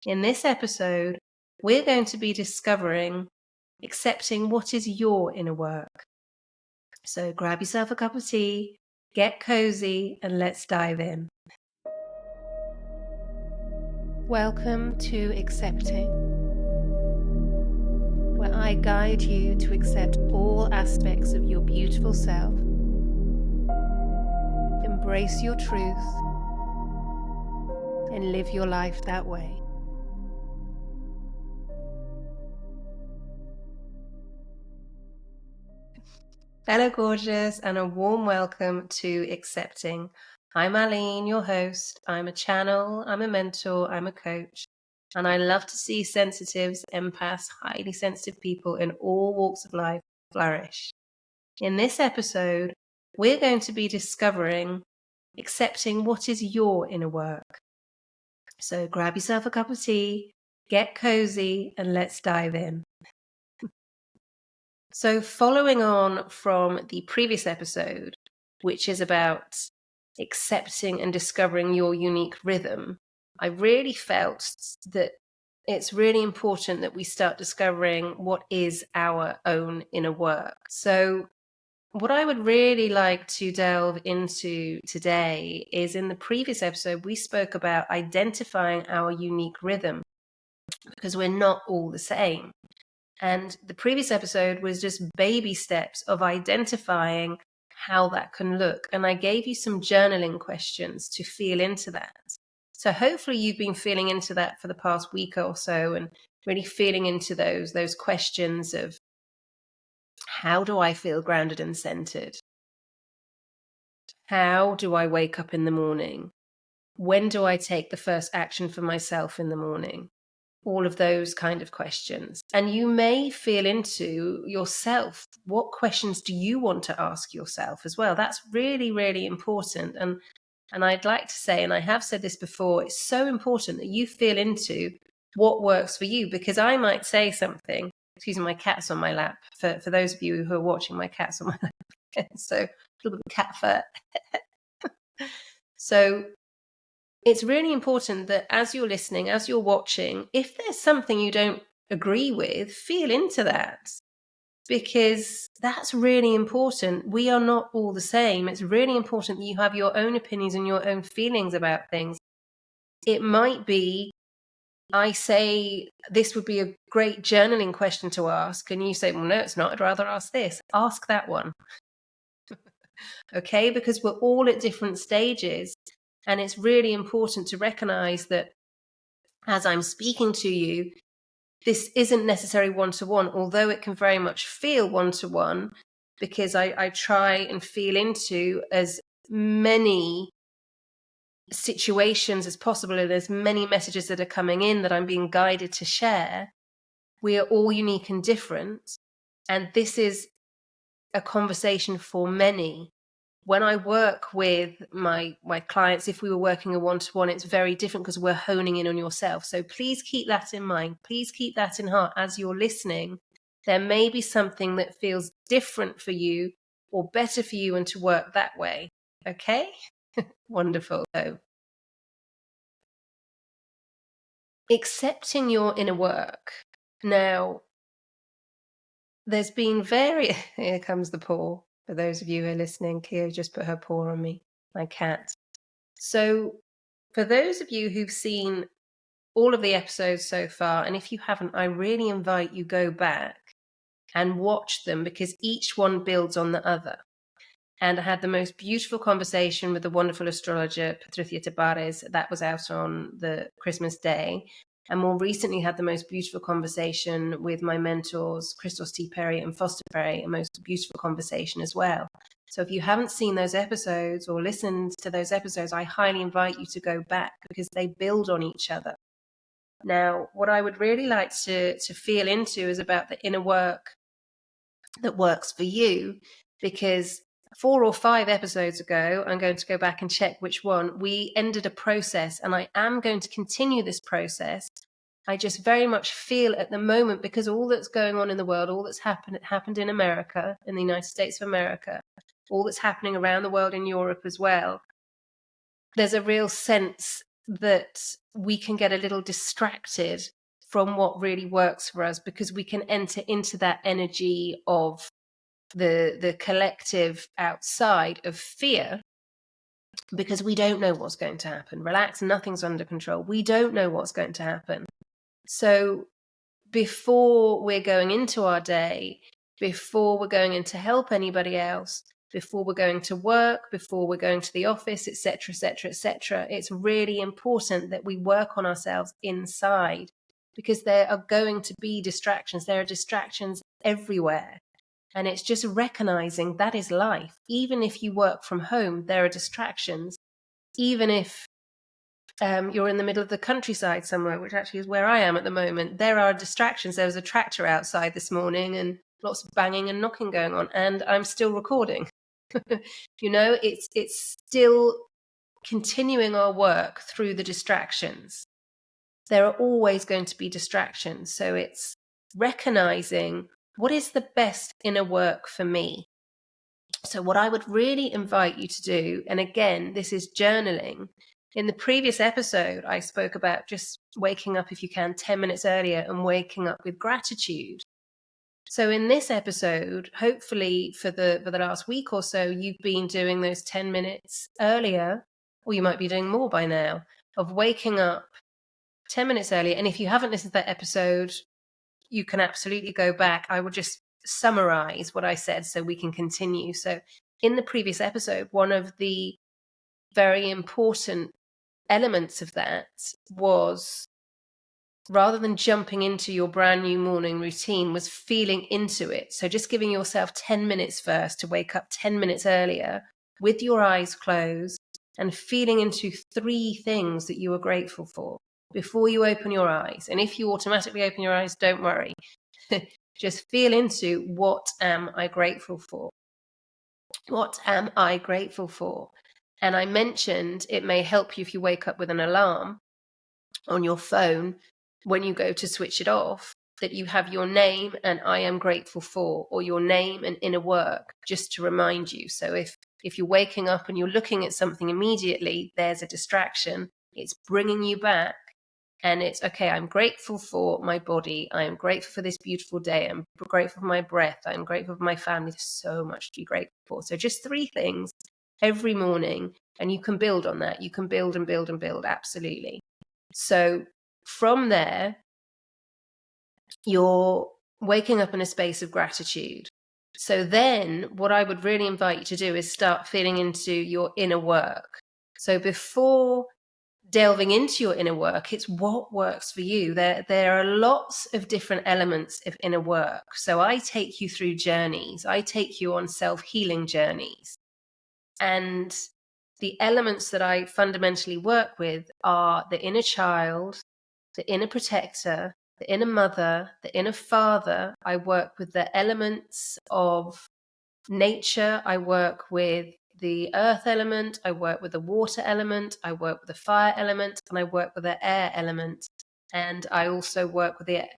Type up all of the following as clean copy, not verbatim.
In this episode, we're going to be discovering accepting what is your inner work. So grab yourself a cup of tea, get cozy, and let's dive in. Welcome to Accepting, where I guide you to accept all aspects of your beautiful self, embrace your truth, and live your life that way. Hello, gorgeous, and a warm welcome to Accepting. I'm Aline, your host. I'm a channel, I'm a mentor, I'm a coach, and I love to see sensitives, empaths, highly sensitive people in all walks of life flourish. In this episode, we're going to be discovering accepting what is your inner work. So grab yourself a cup of tea, get cozy, and let's dive in. So following on from the previous episode, which is about accepting and discovering your unique rhythm, I really felt that it's really important that we start discovering what is our own inner work. So what I would really like to delve into today is, in the previous episode, we spoke about identifying our unique rhythm because we're not all the same. And the previous episode was just baby steps of identifying how that can look. And I gave you some journaling questions to feel into that. So hopefully you've been feeling into that for the past week or so and really feeling into those questions of, how do I feel grounded and centered? How do I wake up in the morning? When do I take the first action for myself in the morning? All of those kind of questions. And you may feel into yourself, what questions do you want to ask yourself as well? That's really, really important. And I'd like to say, and I have said this before, it's so important that you feel into what works for you, because I might say something. Excuse me, my cat's on my lap. For those of you who are watching, my cat's on my lap. So a little bit of cat fur. So it's really important that as you're listening, as you're watching, if there's something you don't agree with, feel into that, because that's really important. We are not all the same. It's really important that you have your own opinions and your own feelings about things. It might be, I say, this would be a great journaling question to ask, and you say, well, no, it's not. I'd rather ask this. Ask that one. Okay? Because we're all at different stages. And it's really important to recognize that as I'm speaking to you, this isn't necessarily one-to-one, although it can very much feel one-to-one, because I try and feel into as many situations as possible, and as many messages that are coming in that I'm being guided to share. We are all unique and different, and this is a conversation for many. When I work with my clients, if we were working a one-to-one, it's very different because we're honing in on yourself. So please keep that in mind. Please keep that in heart as you're listening. There may be something that feels different for you or better for you and to work that way. Okay? Wonderful. So, accepting your inner work. Now, there's been here comes the paw. For those of you who are listening, Cleo just put her paw on me, my cat. So for those of you who've seen all of the episodes so far, and if you haven't, I really invite you go back and watch them, because each one builds on the other. And I had the most beautiful conversation with the wonderful astrologer, Patricia Tabares. That was out on the Christmas day. And more recently had the most beautiful conversation with my mentors, Christos T. Perry and Foster Perry, a most beautiful conversation as well. So if you haven't seen those episodes or listened to those episodes, I highly invite you to go back, because they build on each other. Now, what I would really like to feel into is about the inner work that works for you, because 4 or 5 episodes ago, I'm going to go back and check which one, we ended a process, and I am going to continue this process. I just very much feel at the moment, because all that's going on in the world, all that's happened in America, in the United States of America, all that's happening around the world in Europe as well, there's a real sense that we can get a little distracted from what really works for us, because we can enter into that energy of the collective outside of fear, because we don't know what's going to happen. Relax, nothing's under control. We don't know what's going to happen. So before we're going into our day, before we're going in to help anybody else, before we're going to work, before we're going to the office, etc., etc., etc., it's really important that we work on ourselves inside, because there are going to be distractions. There are distractions everywhere. And it's just recognizing that is life. Even if you work from home, there are distractions. Even if you're in the middle of the countryside somewhere, which actually is where I am at the moment, there are distractions. There was a tractor outside this morning and lots of banging and knocking going on, and I'm still recording. It's still continuing our work through the distractions. There are always going to be distractions. So it's recognizing what is the best inner work for me. So what I would really invite you to do, and again, this is journaling. In the previous episode, I spoke about just waking up, if you can, 10 minutes earlier and waking up with gratitude. So in this episode, hopefully for the last week or so, you've been doing those 10 minutes earlier, or you might be doing more by now, of waking up 10 minutes earlier. And if you haven't listened to that episode, you can absolutely go back. I will just summarize what I said so we can continue. So in the previous episode, one of the very important elements of that was, rather than jumping into your brand new morning routine, was feeling into it. So just giving yourself 10 minutes first to wake up 10 minutes earlier with your eyes closed and feeling into 3 things that you are grateful for before you open your eyes. And if you automatically open your eyes, don't worry. Just feel into, what am I grateful for? What am I grateful for? And I mentioned it may help you if you wake up with an alarm on your phone when you go to switch it off, that you have your name and I am grateful for, or your name and inner work, just to remind you. So if you're waking up and you're looking at something immediately, there's a distraction. It's bringing you back. And it's, okay, I'm grateful for my body. I am grateful for this beautiful day. I'm grateful for my breath. I'm grateful for my family. There's so much to be grateful for. So just 3 things every morning, and you can build on that. You can build and build and build, absolutely. So from there, you're waking up in a space of gratitude. So then what I would really invite you to do is start feeling into your inner work. So before delving into your inner work, it's what works for you. There are lots of different elements of inner work. So I take you through journeys. I take you on self-healing journeys. And the elements that I fundamentally work with are the inner child, the inner protector, the inner mother, the inner father. I work with the elements of nature. I work with the earth element. I work with the water element. I work with the fire element, and I work with the air element. And I also work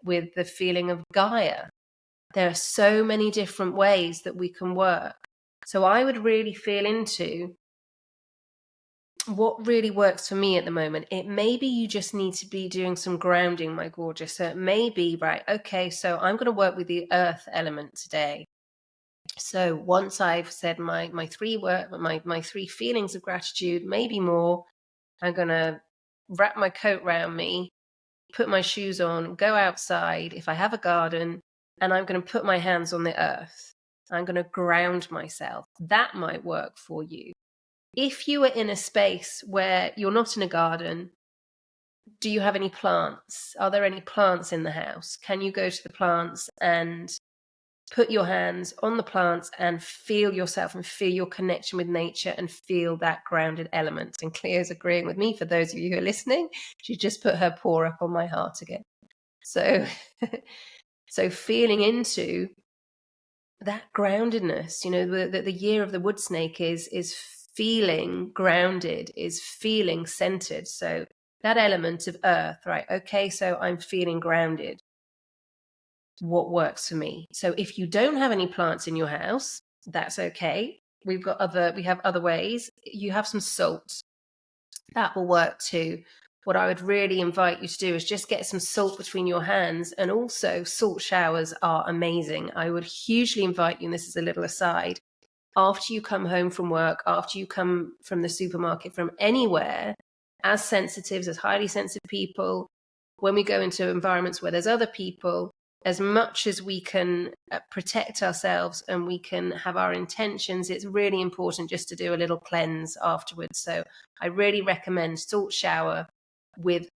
with the feeling of Gaia. There are so many different ways that we can work. So I would really feel into what really works for me at the moment. It may be you just need to be doing some grounding, my gorgeous. So it may be, right, okay, so I'm going to work with the earth element today. So once I've said my 3 feelings of gratitude, maybe more, I'm going to wrap my coat around me, put my shoes on, go outside if I have a garden, and I'm going to put my hands on the earth. I'm going to ground myself. That might work for you. If you are in a space where you're not in a garden, do you have any plants? Are there any plants in the house? Can you go to the plants and put your hands on the plants and feel yourself and feel your connection with nature and feel that grounded element? And Cleo's agreeing with me. For those of you who are listening, she just put her paw up on my heart again. So, so feeling into that groundedness, the year of the wood snake is feeling grounded, is feeling centered. So that element of earth, right? Okay, so I'm feeling grounded. What works for me? So if you don't have any plants in your house, that's okay. We have other ways. You have some salt. That will work too. what I would really invite you to do is just get some salt between your hands. And also, salt showers are amazing. I would hugely invite you, and this is a little aside, after you come home from work, after you come from the supermarket, from anywhere, as sensitives, as highly sensitive people, when we go into environments where there's other people, as much as we can protect ourselves and we can have our intentions, it's really important just to do a little cleanse afterwards. So I really recommend salt shower with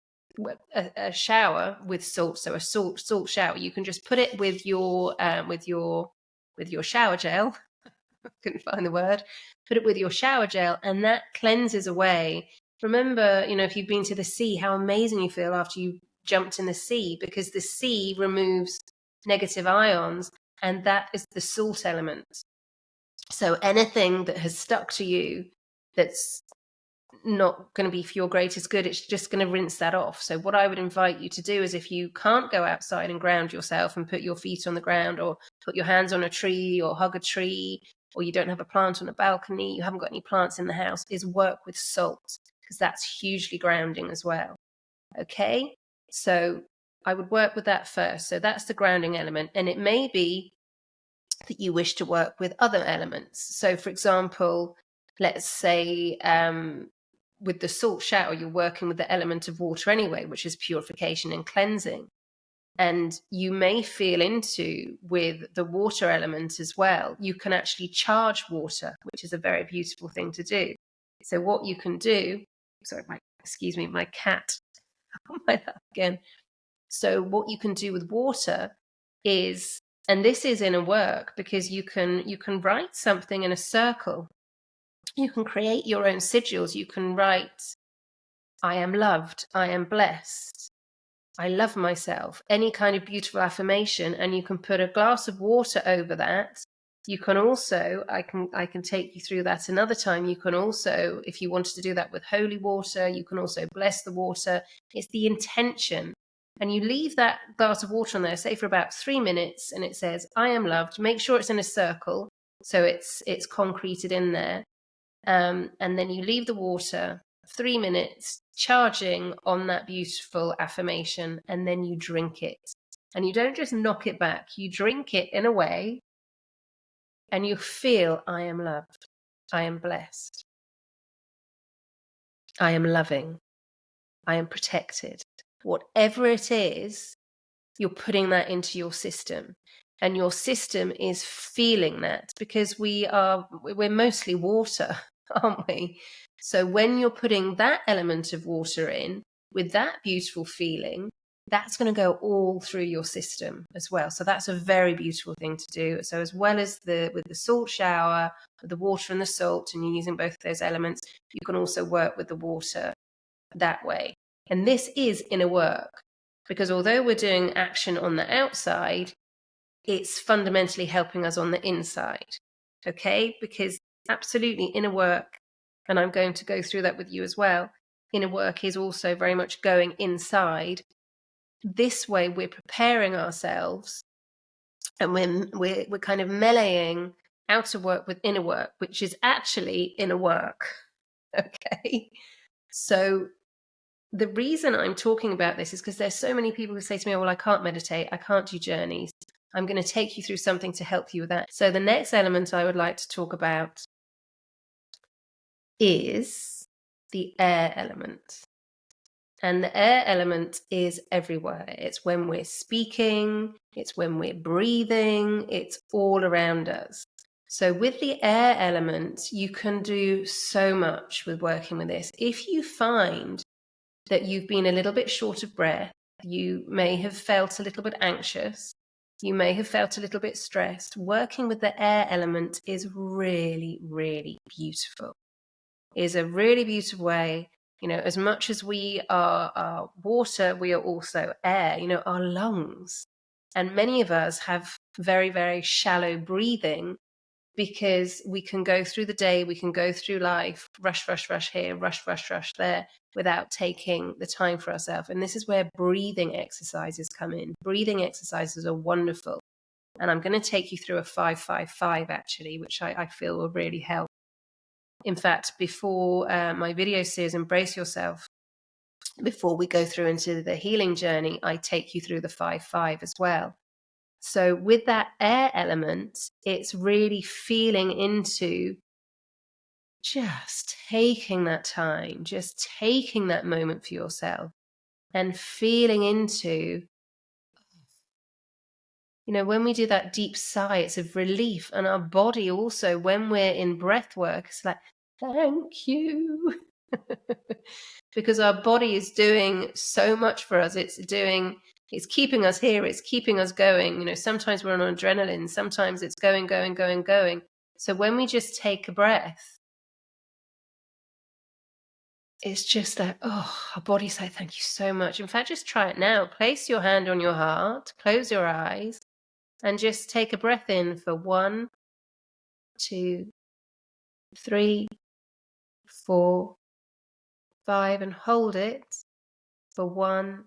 a shower with salt. So a salt shower. You can just put it with your shower gel. Couldn't find the word. Put it with your shower gel, and that cleanses away. Remember, if you've been to the sea, how amazing you feel after you jumped in the sea, because the sea removes negative ions, and that is the salt element. So anything that has stuck to you that's not going to be for your greatest good, it's just going to rinse that off. So what I would invite you to do is, if you can't go outside and ground yourself and put your feet on the ground, or put your hands on a tree, or hug a tree, or you don't have a plant on a balcony, you haven't got any plants in the house, is work with salt, because that's hugely grounding as well. Okay, so I would work with that first. So that's the grounding element. And it may be that you wish to work with other elements. So for example, let's say with the salt shower, you're working with the element of water anyway, which is purification and cleansing. And you may feel into, with the water element as well, you can actually charge water, which is a very beautiful thing to do. So what you can do, sorry, my cat on my lap again. So what you can do with water is, and this is inner work, because you can write something in a circle. You can create your own sigils. You can write, I am loved, I am blessed, I love myself, any kind of beautiful affirmation, and you can put a glass of water over that. You can also, I can take you through that another time. You can also, if you wanted to do that with holy water, you can also bless the water. It's the intention. And you leave that glass of water on there, say for about 3 minutes, and it says, I am loved. Make sure it's in a circle, so it's concreted in there. And then you leave the water 3 minutes charging on that beautiful affirmation, and then you drink it. And you don't just knock it back, you drink it in a way, and you feel, I am loved, I am blessed, I am loving, I am protected. Whatever it is, you're putting that into your system, and your system is feeling that, because we're mostly water, aren't we? So when you're putting that element of water in with that beautiful feeling, that's going to go all through your system as well. So that's a very beautiful thing to do. So as well as with the salt shower, the water and the salt, and you're using both of those elements, you can also work with the water that way. And this is inner work, because although we're doing action on the outside, it's fundamentally helping us on the inside. Okay? Because absolutely inner work, and I'm going to go through that with you as well, inner work is also very much going inside. This way we're preparing ourselves, and we're kind of meleeing outer work with inner work, which is actually inner work. Okay? So the reason I'm talking about this is because there's so many people who say to me, oh, well, I can't meditate, I can't do journeys. I'm going to take you through something to help you with that. So the next element I would like to talk about is the air element. And the air element is everywhere. It's when we're speaking, it's when we're breathing, it's all around us. So with the air element, you can do so much with working with this. If you find that you've been a little bit short of breath, you may have felt a little bit anxious, you may have felt a little bit stressed, working with the air element is really, really beautiful. Is a really beautiful way. As much as we are water, we are also air, our lungs. And many of us have very, very shallow breathing, because we can go through the day, we can go through life, rush, rush, rush here, rush, rush, rush there, without taking the time for ourselves. And this is where breathing exercises come in. Breathing exercises are wonderful. And I'm going to take you through a 5-5-5 actually, which I feel will really help. In fact, before my video series, Embrace Yourself, before we go through into the healing journey, I take you through the 5-5 as well. So with that air element, it's really feeling into just taking that time, just taking that moment for yourself and feeling into, when we do that deep sigh, it's of relief. And our body also, when we're in breath work, it's like, thank you. Because our body is doing so much for us. It's keeping us here. It's keeping us going. Sometimes we're on adrenaline. Sometimes it's going, going, going, going. So when we just take a breath, it's just like, our body's like, thank you so much. In fact, just try it now. Place your hand on your heart, close your eyes, and just take a breath in for 1, 2, 3, 4, 5, and hold it for 1,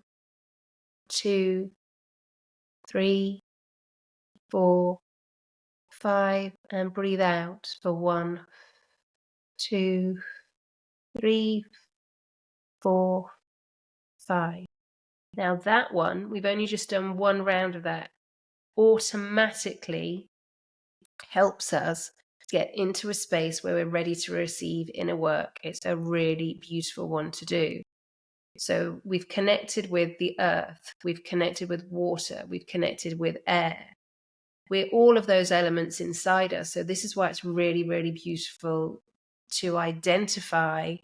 2, 3, 4, 5, and breathe out for 1, 2, 3, 4, 5. Now that one, we've only just done one round of that, automatically helps us get into a space where we're ready to receive inner work. It's a really beautiful one to do. So we've connected with the earth, we've connected with water, we've connected with air. We're all of those elements inside us. So this is why it's really, really beautiful to identify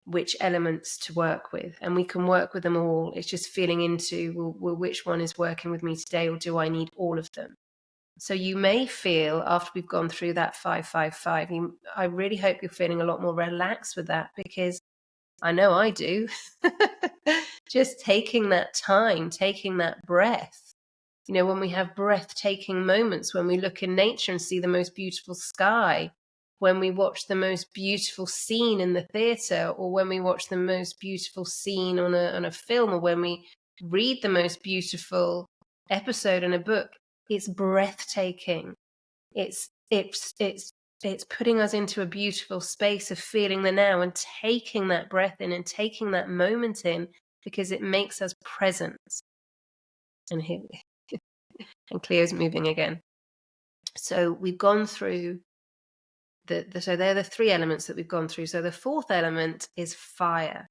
which elements to work with. And we can work with them all. It's just feeling into, well, which one is working with me today, or do I need all of them? So you may feel, after we've gone through that 5-5-5, I really hope you're feeling a lot more relaxed with that, because I know I do. Just taking that time, taking that breath. When we have breathtaking moments, when we look in nature and see the most beautiful sky, when we watch the most beautiful scene in the theatre, or when we watch the most beautiful scene on a film, or when we read the most beautiful episode in a book, it's breathtaking. It's putting us into a beautiful space of feeling the now and taking that breath in and taking that moment in, because it makes us present. And here, and Cleo's moving again. So we've gone through so they're the 3 elements that we've gone through. So the 4th element is fire.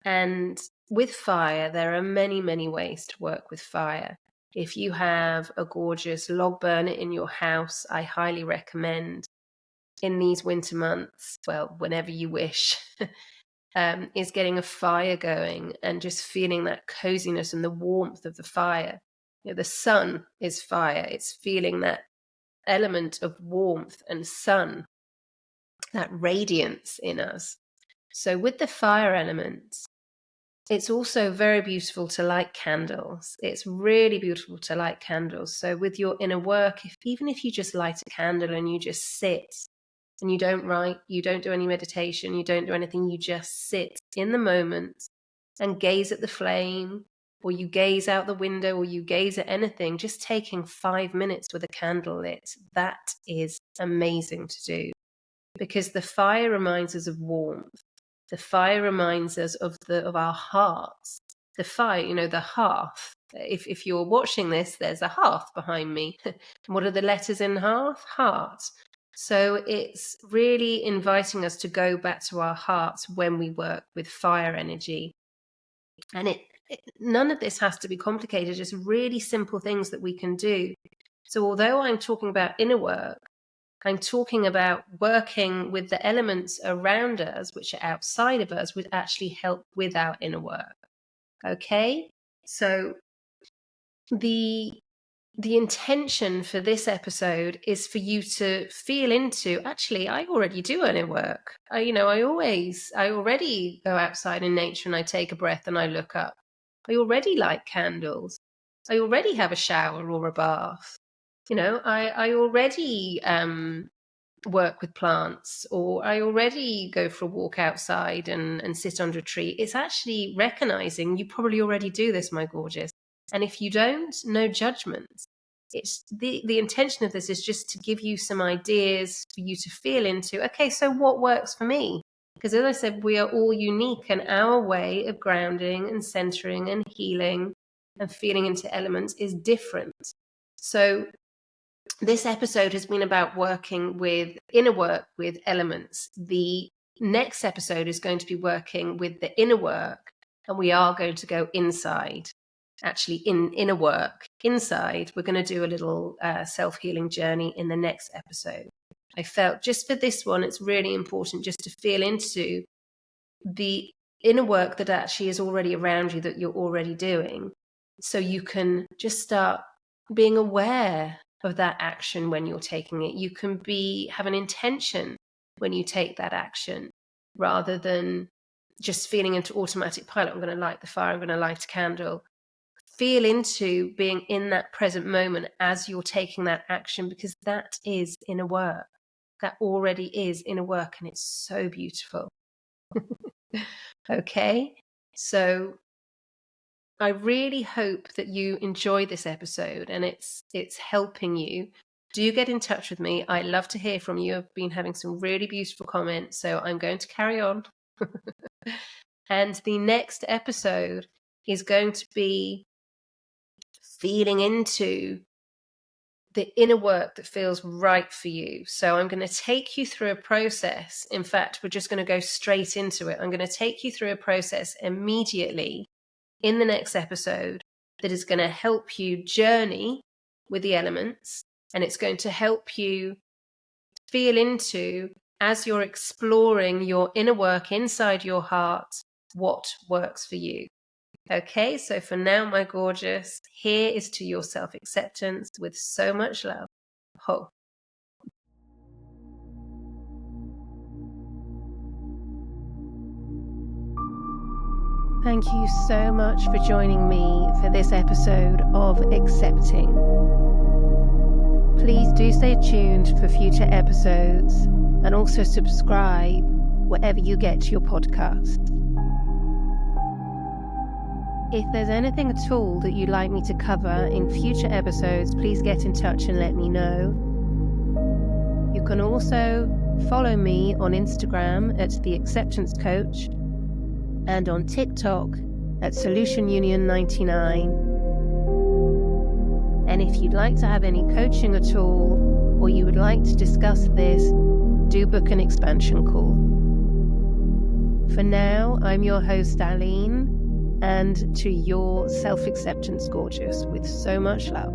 And with fire, there are many, many ways to work with fire. If you have a gorgeous log burner in your house, I highly recommend, in these winter months, well, whenever you wish, is getting a fire going and just feeling that coziness and the warmth of the fire. The sun is fire. It's feeling that element of warmth and sun, that radiance in us. So with the fire element, it's also very beautiful to light candles. It's really beautiful to light candles. So with your inner work, even if you just light a candle and you just sit, and you don't write, you don't do any meditation, you don't do anything, you just sit in the moment and gaze at the flame, or you gaze out the window, or you gaze at anything, just taking 5 minutes with a candle lit, that is amazing to do, because the fire reminds us of warmth. The fire reminds us of our hearts. The fire, the hearth. If you're watching this, there's a hearth behind me. What are the letters in hearth? Heart. So it's really inviting us to go back to our hearts when we work with fire energy. And none of this has to be complicated, just really simple things that we can do. So although I'm talking about inner work, I'm talking about working with the elements around us, which are outside of us, would actually help with our inner work. Okay? So the intention for this episode is for you to feel into, actually, I already do inner work. I already go outside in nature and I take a breath and I look up. I already light candles. I already have a shower or a bath. I already work with plants, or I already go for a walk outside and sit under a tree. It's actually recognizing you probably already do this, my gorgeous. And if you don't, no judgment. It's the intention of this is just to give you some ideas for you to feel into, okay, so what works for me? Because as I said, we are all unique, and our way of grounding and centering and healing and feeling into elements is different. So this episode has been about working with inner work with elements. The next episode is going to be working with the inner work, and we are going to go inside. Actually, in inner work, inside, we're going to do a little self-healing journey in the next episode. I felt just for this one, it's really important just to feel into the inner work that actually is already around you, that you're already doing. So you can just start being aware of that action when you're taking it. You can have an intention when you take that action, rather than just feeling into automatic pilot. I'm going to light the fire, I'm going to light a candle. Feel into being in that present moment as you're taking that action, because that is inner work. That already is inner work, and it's so beautiful. Okay, so I really hope that you enjoy this episode and it's helping you. Do get in touch with me. I love to hear from you. I've been having some really beautiful comments, so I'm going to carry on. And the next episode is going to be feeling into the inner work that feels right for you. So I'm going to take you through a process. In fact, we're just going to go straight into it. I'm going to take you through a process immediately in the next episode that is going to help you journey with the elements, and it's going to help you feel into, as you're exploring your inner work inside your heart, what works for you. Okay, so for now, my gorgeous, here is to your self-acceptance with so much love. Ho. Thank you so much for joining me for this episode of Accepting. Please do stay tuned for future episodes, and also subscribe wherever you get your podcasts. If there's anything at all that you'd like me to cover in future episodes, please get in touch and let me know. You can also follow me on Instagram at The Acceptance Coach and on TikTok at Solution Union 99. And if you'd like to have any coaching at all, or you would like to discuss this, do book an expansion call. For now, I'm your host, Aline, and to your self-acceptance, gorgeous, with so much love.